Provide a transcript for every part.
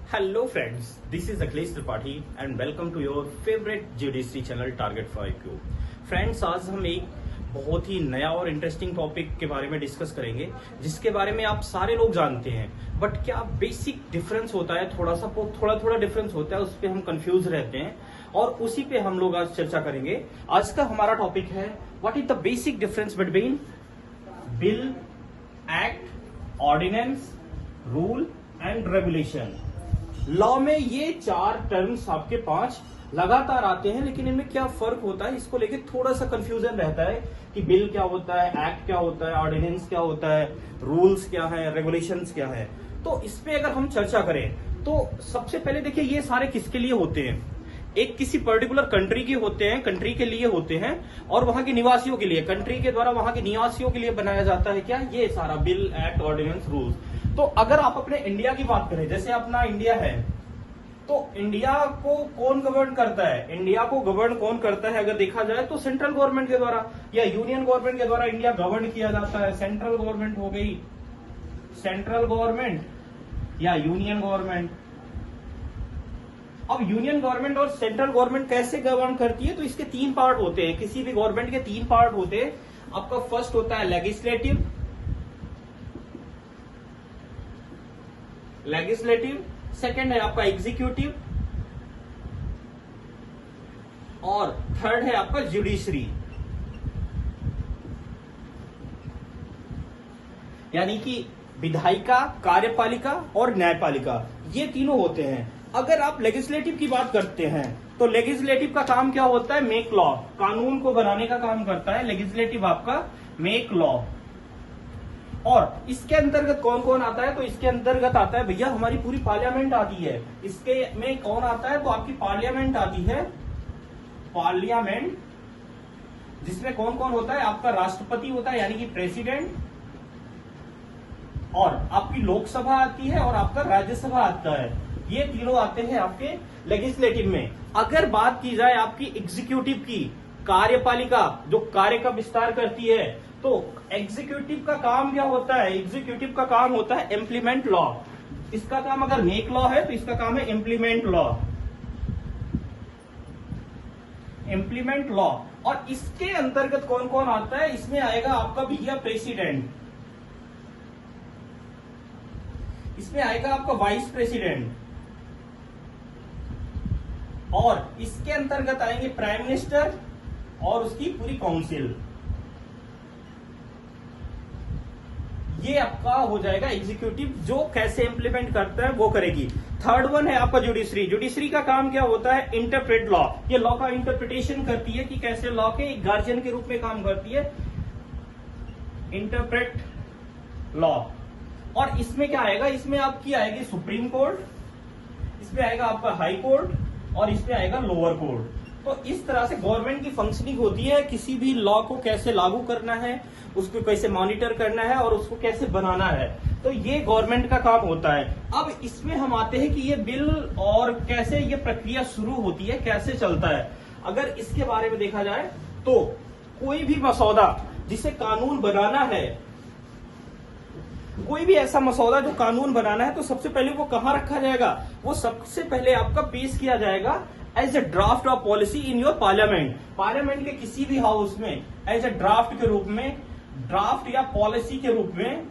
Hello friends, this is Akhilesh Tripathi and welcome to your favorite GDC channel Target for IQ. Friends, आज हम एक बहुत ही नया और इंटरेस्टिंग टॉपिक के बारे में डिस्कस करेंगे जिसके बारे में आप सारे लोग जानते हैं, बट क्या बेसिक डिफरेंस होता है, थोड़ा डिफरेंस होता है, उस पर हम कंफ्यूज रहते हैं और उसी पे हम लोग आज चर्चा करेंगे। आज का हमारा टॉपिक है what is the basic difference between bill, act, ordinance, rule and regulation. Law में ये चार टर्म्स आपके पांच लगातार आते हैं, लेकिन इनमें क्या फर्क होता है इसको लेके थोड़ा सा कंफ्यूजन रहता है कि बिल क्या होता है, एक्ट क्या होता है, ऑर्डिनेंस क्या होता है, रूल्स क्या है, रेगुलेशंस क्या है। तो इस पे अगर हम चर्चा करें तो सबसे पहले देखिए ये सारे किसके लिए होते हैं। एक किसी पर्टिकुलर कंट्री के होते हैं, कंट्री के लिए होते हैं और वहां के निवासियों के लिए, कंट्री के द्वारा वहां के निवासियों के लिए बनाया जाता है क्या, ये सारा बिल, एक्ट, ऑर्डिनेंस, रूल्स। तो अगर आप अपने इंडिया की बात करें, जैसे अपना इंडिया है, तो इंडिया को कौन गवर्न करता है, इंडिया को गवर्न कौन करता है अगर देखा जाए तो सेंट्रल गवर्नमेंट के द्वारा या यूनियन गवर्नमेंट के द्वारा इंडिया गवर्न किया जाता है। सेंट्रल गवर्नमेंट हो गई, सेंट्रल गवर्नमेंट या यूनियन गवर्नमेंट। अब यूनियन गवर्नमेंट और सेंट्रल गवर्नमेंट कैसे गवर्न करती है, तो इसके तीन पार्ट होते हैं। किसी भी गवर्नमेंट के तीन पार्ट होते हैं। आपका फर्स्ट होता है लेजिस्लेटिव, सेकंड है आपका एग्जीक्यूटिव और थर्ड है आपका जुडिशरी। यानी कि विधायिका, कार्यपालिका और न्यायपालिका, ये तीनों होते हैं। अगर आप लेजिस्लेटिव की बात करते हैं तो लेजिस्लेटिव का काम क्या होता है, मेक लॉ, कानून को बनाने का काम करता है लेजिस्लेटिव आपका, मेक लॉ। और इसके अंतर्गत कौन कौन आता है, तो इसके अंतर्गत आता है भैया हमारी पूरी पार्लियामेंट आती है। इसके में कौन आता है, तो आपकी पार्लियामेंट आती है, पार्लियामेंट, जिसमें कौन कौन होता है, आपका राष्ट्रपति होता है यानी कि प्रेसिडेंट, और आपकी लोकसभा आती है और आपका राज्यसभा आता है। ये तीनों आते हैं आपके लेजिस्लेटिव में। अगर बात की जाए आपकी एग्जीक्यूटिव की, कार्यपालिका जो कार्य का विस्तार करती है, तो एग्जीक्यूटिव का काम क्या होता है, एग्जीक्यूटिव का काम होता है इम्प्लीमेंट लॉ। इसका काम अगर मेक लॉ है तो इसका काम है इम्प्लीमेंट लॉ, इम्प्लीमेंट लॉ। और इसके अंतर्गत कौन कौन आता है, इसमें आएगा आपका भैया प्रेसिडेंट, इसमें आएगा आपका वाइस प्रेसिडेंट, और इसके अंतर्गत आएंगे प्राइम मिनिस्टर और उसकी पूरी काउंसिल। ये आपका हो जाएगा एग्जीक्यूटिव, जो कैसे इंप्लीमेंट करता है वो करेगी। थर्ड वन है आपका जुडिशरी। जुडिशरी का काम क्या होता है, इंटरप्रेट लॉ। ये लॉ का इंटरप्रिटेशन करती है कि कैसे लॉ के एक गार्जियन के रूप में काम करती है, इंटरप्रेट लॉ। और इसमें क्या आएगा, इसमें आपकी आएगी सुप्रीम कोर्ट, इसमें आएगा आपका हाई कोर्ट और इसमें आएगा लोअर कोर्ट। तो इस तरह से गवर्नमेंट की फंक्शनिंग होती है, किसी भी लॉ को कैसे लागू करना है, उसको कैसे मॉनिटर करना है और उसको कैसे बनाना है, तो ये गवर्नमेंट का काम होता है। अब इसमें हम आते हैं कि ये बिल और कैसे ये प्रक्रिया शुरू होती है, कैसे चलता है। अगर इसके बारे में देखा जाए तो कोई भी मसौदा जिसे कानून बनाना है, कोई भी ऐसा मसौदा जो कानून बनाना है, तो सबसे पहले वो कहां रखा जाएगा, वो सबसे पहले आपका पेश किया जाएगा as a draft of policy in your parliament. Parliament के किसी भी हाउस में एज ए ड्राफ्ट के रूप में, ड्राफ्ट या पॉलिसी के रूप में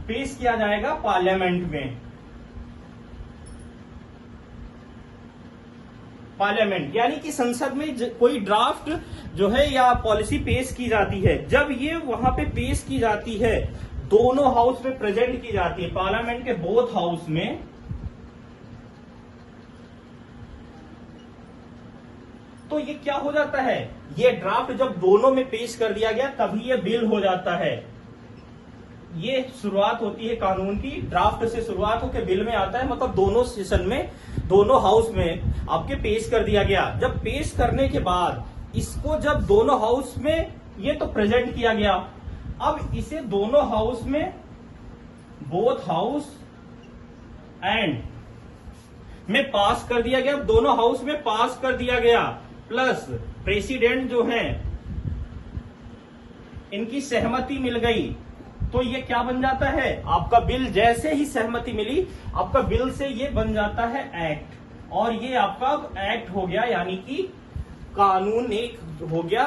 पेश किया जाएगा पार्लियामेंट में। पार्लियामेंट यानी कि संसद में कोई ड्राफ्ट जो है या पॉलिसी पेश की जाती है। जब ये वहां पे पेश की जाती है, दोनों हाउस में प्रेजेंट की जाती है, पार्लियामेंट के बोथ हाउस में, तो ये क्या हो जाता है, ये ड्राफ्ट जब दोनों में पेश कर दिया गया तभी ये बिल हो जाता है। ये शुरुआत होती है कानून की, ड्राफ्ट से शुरुआत होकर बिल में आता है, मतलब दोनों सेशन में, दोनों हाउस में आपके पेश कर दिया गया। जब पेश करने के बाद इसको जब दोनों हाउस में ये तो प्रेजेंट किया गया, अब इसे दोनों हाउस में, बोथ हाउस एंड में पास कर दिया गया, दोनों हाउस में पास कर दिया गया, प्लस प्रेसिडेंट जो है इनकी सहमति मिल गई, तो ये क्या बन जाता है, आपका बिल जैसे ही सहमति मिली आपका बिल से ये बन जाता है एक्ट, और ये आपका एक्ट हो गया, यानी कि कानून एक हो गया,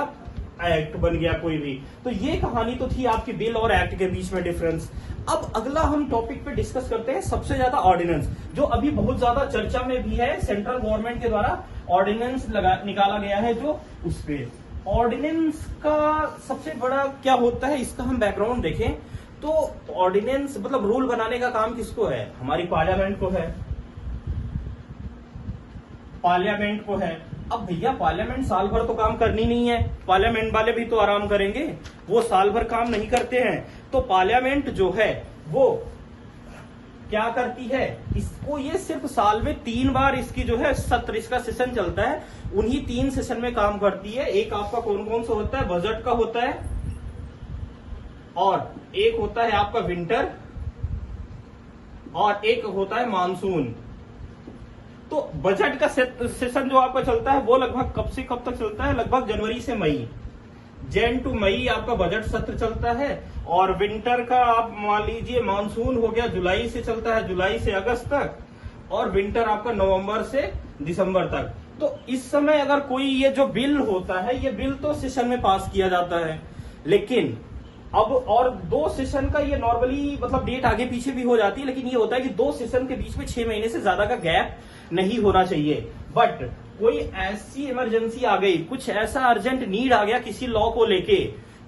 एक्ट बन गया कोई भी। तो ये कहानी तो थी आपकी बिल और एक्ट के बीच में डिफरेंस। अब अगला हम टॉपिक पे डिस्कस करते हैं सबसे ज्यादा ऑर्डिनेंस, जो अभी बहुत ज्यादा चर्चा में भी है। सेंट्रल गवर्नमेंट के द्वारा ऑर्डिनेंस निकाला गया है, जो उस पे ऑर्डिनेंस का सबसे बड़ा क्या होता है, इसका हम बैकग्राउंड देखें तो ऑर्डिनेंस मतलब रूल बनाने का काम किसको है, हमारी पार्लियामेंट को है, पार्लियामेंट को है। अब भैया पार्लियामेंट साल भर तो काम करनी नहीं है, पार्लियामेंट वाले भी तो आराम करेंगे, वो साल भर काम नहीं करते हैं। तो पार्लियामेंट जो है वो क्या करती है, इसको ये सिर्फ साल में 3 बार इसकी जो है सत्र, इसका सेशन चलता है, उन्हीं 3 सेशन में काम करती है। एक आपका कौन कौन सा होता है, बजट का होता है, और एक होता है आपका विंटर, और एक होता है मानसून। तो बजट का सेशन जो आपका चलता है वो लगभग कब से कब तक चलता है, लगभग जनवरी से मई, जैन टू मई आपका बजट सत्र चलता है। और विंटर का आप मान लीजिए मानसून हो गया, जुलाई से चलता है, जुलाई से अगस्त तक, और विंटर आपका नवंबर से दिसंबर तक। तो इस समय अगर कोई ये जो बिल होता है, ये बिल तो सेशन में पास किया जाता है, लेकिन अब और 2 सेशन का ये नॉर्मली मतलब डेट आगे पीछे भी हो जाती है, लेकिन ये होता है कि 2 सेशन के बीच में 6 महीने से ज्यादा का गैप नहीं होना चाहिए। बट कोई ऐसी इमरजेंसी आ गई, कुछ ऐसा अर्जेंट नीड आ गया किसी लॉ को लेके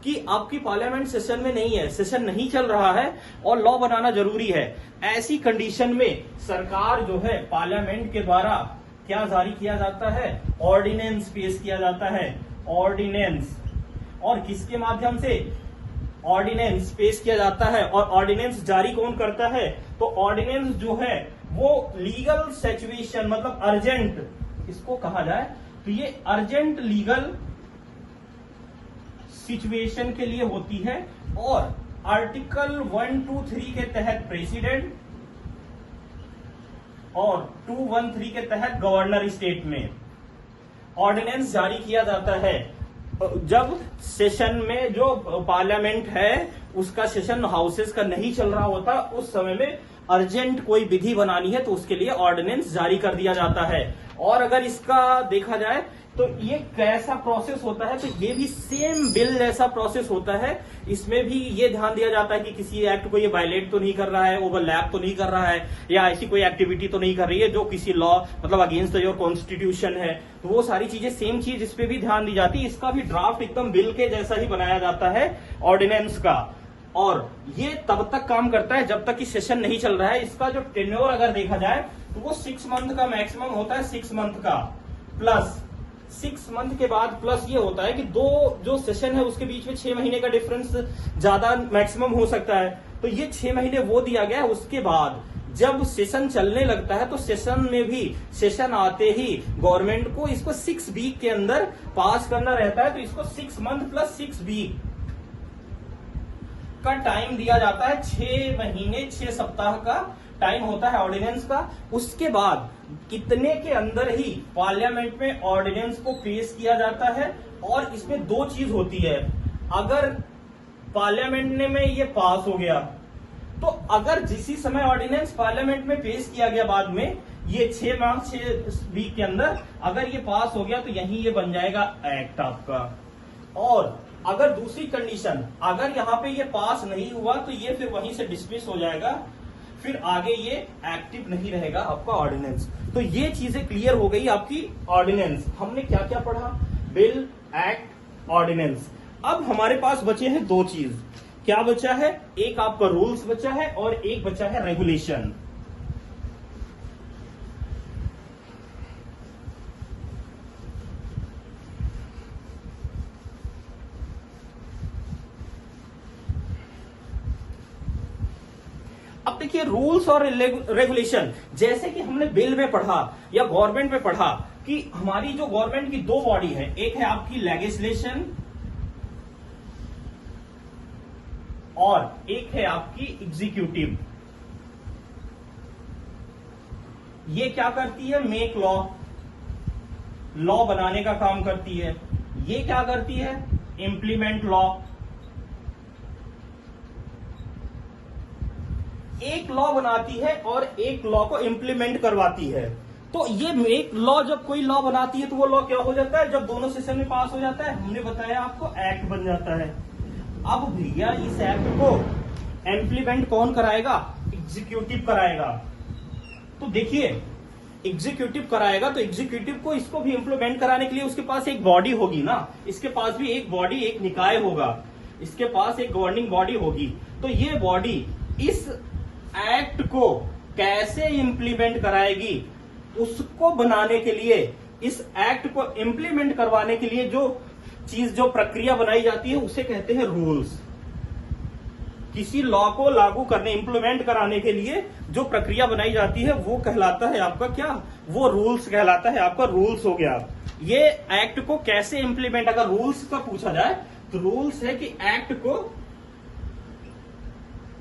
कि आपकी पार्लियामेंट सेशन में नहीं है, सेशन नहीं चल रहा है और लॉ बनाना जरूरी है, ऐसी कंडीशन में सरकार जो है पार्लियामेंट के द्वारा क्या जारी किया जाता है, ऑर्डिनेंस पेश किया जाता है। ऑर्डिनेंस, और किसके माध्यम से ऑर्डिनेंस पेश किया जाता है, और ऑर्डिनेंस जारी कौन करता है, तो ऑर्डिनेंस जो है वो लीगल सिचुएशन मतलब अर्जेंट इसको कहा जाए, तो ये अर्जेंट लीगल सिचुएशन के लिए होती है। और आर्टिकल 1, 2, 3 के तहत प्रेसिडेंट और 213 के तहत गवर्नर स्टेट में ऑर्डिनेंस जारी किया जाता है। जब सेशन में जो पार्लियामेंट है उसका सेशन हाउसेस का नहीं चल रहा होता, उस समय में अर्जेंट कोई विधि बनानी है तो उसके लिए ऑर्डिनेंस जारी कर दिया जाता है। और अगर इसका देखा जाए तो ये कैसा प्रोसेस होता है, तो ये भी सेम बिल जैसा प्रोसेस होता है। इसमें भी ये ध्यान दिया जाता है कि किसी एक्ट को ये वायलेट तो नहीं कर रहा है, ओवरलैप तो नहीं कर रहा है, या ऐसी कोई एक्टिविटी तो नहीं कर रही है जो किसी लॉ मतलब अगेंस्ट योर कॉन्स्टिट्यूशन है। तो वो सारी चीजें सेम चीज इस पे भी ध्यान दी जाती है। इसका भी ड्राफ्ट एकदम बिल के जैसा ही बनाया जाता है ऑर्डिनेंस का, और ये तब तक काम करता है जब तक कि सेशन नहीं चल रहा है। इसका जो टेन्योर अगर देखा जाए तो वो 6 मंथ का मैक्सिमम होता है, 6 मंथ का प्लस 6 मंथ के बाद प्लस ये होता है कि 2 जो सेशन है उसके बीच में 6 महीने का डिफरेंस ज्यादा मैक्सिमम हो सकता है। तो ये 6 महीने वो दिया गया है। उसके बाद जब सेशन चलने लगता है तो सेशन में भी सेशन आते ही गवर्नमेंट को इसको 6 वीक के अंदर पास करना रहता है। तो इसको 6 मंथ प्लस 6 वीक का टाइम दिया जाता है। 6 महीने 6 सप्ताह का टाइम होता है ऑर्डिनेंस का। उसके बाद कितने के अंदर ही पार्लियामेंट में ऑर्डिनेंस को पेश किया जाता है। और इसमें 2 चीज होती है, अगर पार्लियामेंट में ये पास हो गया तो अगर जिसी समय ऑर्डिनेंस पार्लियामेंट में पेश किया गया बाद में ये 6 माह 6 वीक के अंदर अगर ये पास हो गया तो यही ये बन जाएगा एक्ट आपका। और अगर दूसरी कंडीशन, अगर यहाँ पे ये पास नहीं हुआ तो ये फिर वहीं से डिसमिस हो जाएगा, फिर आगे ये एक्टिव नहीं रहेगा आपका ऑर्डिनेंस। तो ये चीजें क्लियर हो गई आपकी ऑर्डिनेंस। हमने क्या क्या पढ़ा, बिल, एक्ट, ऑर्डिनेंस। अब हमारे पास बचे हैं 2 चीज। क्या बचा है, एक आपका रूल्स बचा है और एक बचा है रेगुलेशन। अब देखिए रूल्स और रेगुलेशन, जैसे कि हमने बिल में पढ़ा या गवर्नमेंट में पढ़ा कि हमारी जो गवर्नमेंट की 2 बॉडी है, एक है आपकी लेजिस्लेशन और एक है आपकी एग्जीक्यूटिव। ये क्या करती है, मेक लॉ, लॉ बनाने का काम करती है। ये क्या करती है, इंप्लीमेंट लॉ। एक लॉ बनाती है और एक लॉ को इंप्लीमेंट करवाती है। तो ये एक लॉ, जब कोई लॉ बनाती है तो वो लॉ क्या हो जाता है, जब दोनों सेशन में पास हो जाता है, हमने बताया आपको, एक्ट बन जाता है। अब भैया इस एक्ट को इंप्लीमेंट कौन कराएगा, एग्जीक्यूटिव कराएगा। तो देखिए एग्जीक्यूटिव कराएगा, तो एग्जीक्यूटिव को इसको भी इंप्लीमेंट कराने के लिए उसके पास एक बॉडी होगी ना, इसके पास भी एक बॉडी, एक निकाय होगा, इसके पास एक गवर्निंग बॉडी होगी। तो ये बॉडी इस एक्ट को कैसे इंप्लीमेंट कराएगी, उसको बनाने के लिए, इस एक्ट को इंप्लीमेंट करवाने के लिए जो चीज, जो प्रक्रिया बनाई जाती है उसे कहते हैं रूल्स। किसी लॉ को लागू करने, इंप्लीमेंट कराने के लिए जो प्रक्रिया बनाई जाती है वो कहलाता है आपका क्या, वो रूल्स कहलाता है आपका, रूल्स हो गया। ये एक्ट को कैसे इंप्लीमेंट, अगर रूल्स का पूछा जाए तो रूल्स है कि एक्ट को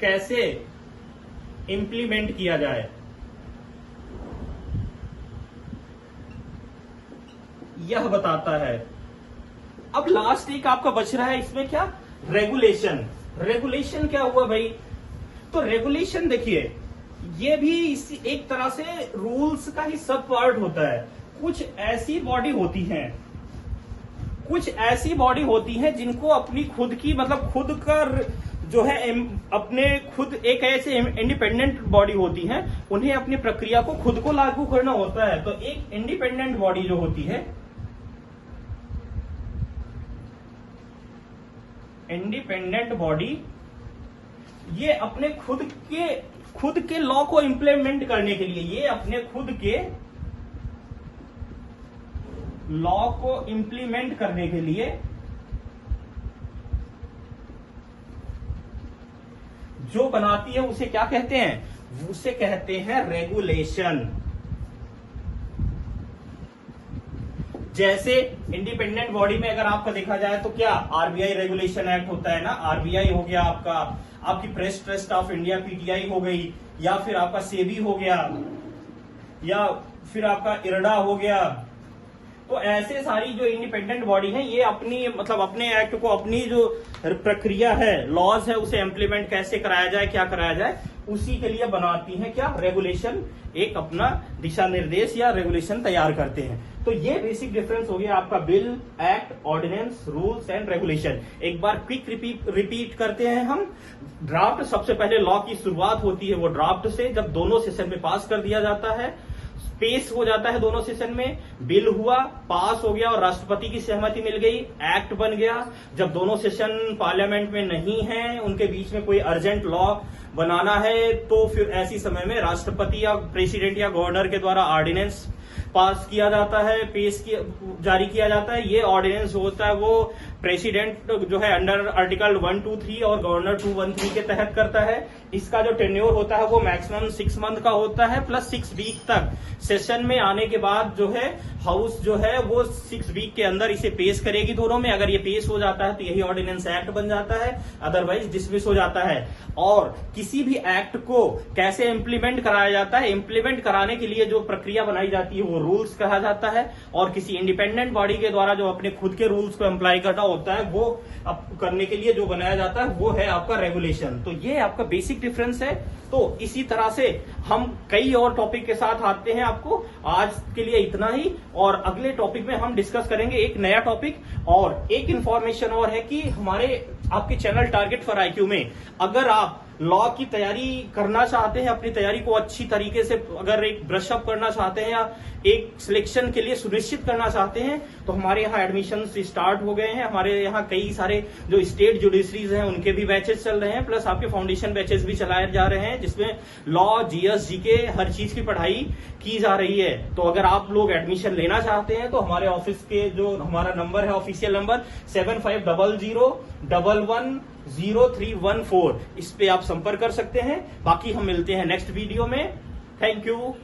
कैसे इंप्लीमेंट किया जाए, यह बताता है। अब लास्ट एक आपका बच रहा है इसमें क्या, रेगुलेशन। रेगुलेशन क्या हुआ भाई, तो रेगुलेशन देखिए ये भी इसी एक तरह से रूल्स का ही सब पार्ट होता है। कुछ ऐसी बॉडी होती हैं, कुछ ऐसी बॉडी होती हैं जिनको अपनी खुद की, मतलब खुद का जो है अपने खुद, एक ऐसे इंडिपेंडेंट बॉडी होती हैं, उन्हें अपनी प्रक्रिया को खुद को लागू करना होता है। तो एक इंडिपेंडेंट बॉडी जो होती है, इंडिपेंडेंट बॉडी, ये अपने खुद के लॉ को इंप्लीमेंट करने के लिए, ये अपने खुद के लॉ को इंप्लीमेंट करने के लिए जो बनाती है उसे क्या कहते हैं, उसे कहते हैं रेगुलेशन। जैसे इंडिपेंडेंट बॉडी में अगर आपका देखा जाए तो क्या, आरबीआई रेगुलेशन एक्ट होता है ना, आरबीआई हो गया आपका, आपकी press trust of India PTI हो गई, या फिर आपका सेबी हो गया, या फिर आपका इरडा हो गया। तो ऐसे सारी जो इंडिपेंडेंट बॉडी है, ये अपनी, मतलब अपने एक्ट को, अपनी जो प्रक्रिया है, लॉज है, उसे इंप्लीमेंट कैसे कराया जाए, क्या कराया जाए, उसी के लिए बनाती हैं क्या, रेगुलेशन, एक अपना दिशा निर्देश या रेगुलेशन तैयार करते हैं। तो ये बेसिक डिफरेंस हो गया आपका bill, act, ordinance, rules and regulation. एक बार क्विक रिपीट करते हैं हम। ड्राफ्ट, सबसे पहले लॉ की शुरुआत होती है वो ड्राफ्ट से, जब दोनों सेशन में पास कर दिया जाता है, पेश हो जाता है दोनों सेशन में, बिल हुआ, पास हो गया और राष्ट्रपति की सहमति मिल गई, एक्ट बन गया। जब दोनों सेशन पार्लियामेंट में नहीं है, उनके बीच में कोई अर्जेंट लॉ बनाना है, तो फिर ऐसी समय में राष्ट्रपति या प्रेसिडेंट या गवर्नर के द्वारा ऑर्डिनेंस पास किया जाता है, जारी किया जाता है। ये ऑर्डिनेंस होता है वो प्रेसिडेंट जो है अंडर आर्टिकल 123 और गवर्नर 213 के तहत करता है। इसका जो टेन्योर होता है वो मैक्सिमम 6 मंथ का होता है, प्लस 6 वीक तक। सेशन में आने के बाद जो है हाउस जो है वो 6 वीक के अंदर इसे पेश करेगी दोनों में। अगर ये पेश हो जाता है तो यही ऑर्डिनेंस एक्ट बन जाता है, अदरवाइज डिसमिस हो जाता है। और किसी भी एक्ट को कैसे इंप्लीमेंट कराया जाता है, इंप्लीमेंट कराने के लिए जो प्रक्रिया बनाई जाती है वो रूल्स कहा जाता है। और किसी इंडिपेंडेंट बॉडी के द्वारा जो अपने खुद के रूल्स को अप्लाई करना होता है, वो करने के लिए जो बनाया जाता है वो है आपका रेगुलेशन। तो ये आपका बेसिक डिफरेंस है। तो इसी तरह से हम कई और टॉपिक के साथ आते हैं। आपको आज के लिए इतना ही, और अगले टॉपिक में हम डिस्कस करेंगे एक नया टॉपिक। और एक इंफॉर्मेशन और है कि हमारे आपके चैनल टारगेट फॉर आईक्यू में अगर आप लॉ की तैयारी करना चाहते हैं, अपनी तैयारी को अच्छी तरीके से अगर एक ब्रश अप करना चाहते हैं या एक सिलेक्शन के लिए सुनिश्चित करना चाहते हैं, तो हमारे यहाँ एडमिशन स्टार्ट हो गए हैं। हमारे यहाँ कई सारे जो स्टेट जुडिशरीज हैं उनके भी बैचेस चल रहे हैं, प्लस आपके फाउंडेशन बैचेस भी चलाए जा रहे हैं, जिसमें लॉ, जीएस, जीके हर चीज की पढ़ाई की जा रही है। तो अगर आप लोग एडमिशन लेना चाहते हैं तो हमारे ऑफिस के जो हमारा नंबर है, ऑफिशियल नंबर 7500110314, इस पे आप संपर्क कर सकते हैं। बाकी हम मिलते हैं नेक्स्ट वीडियो में। Thank you.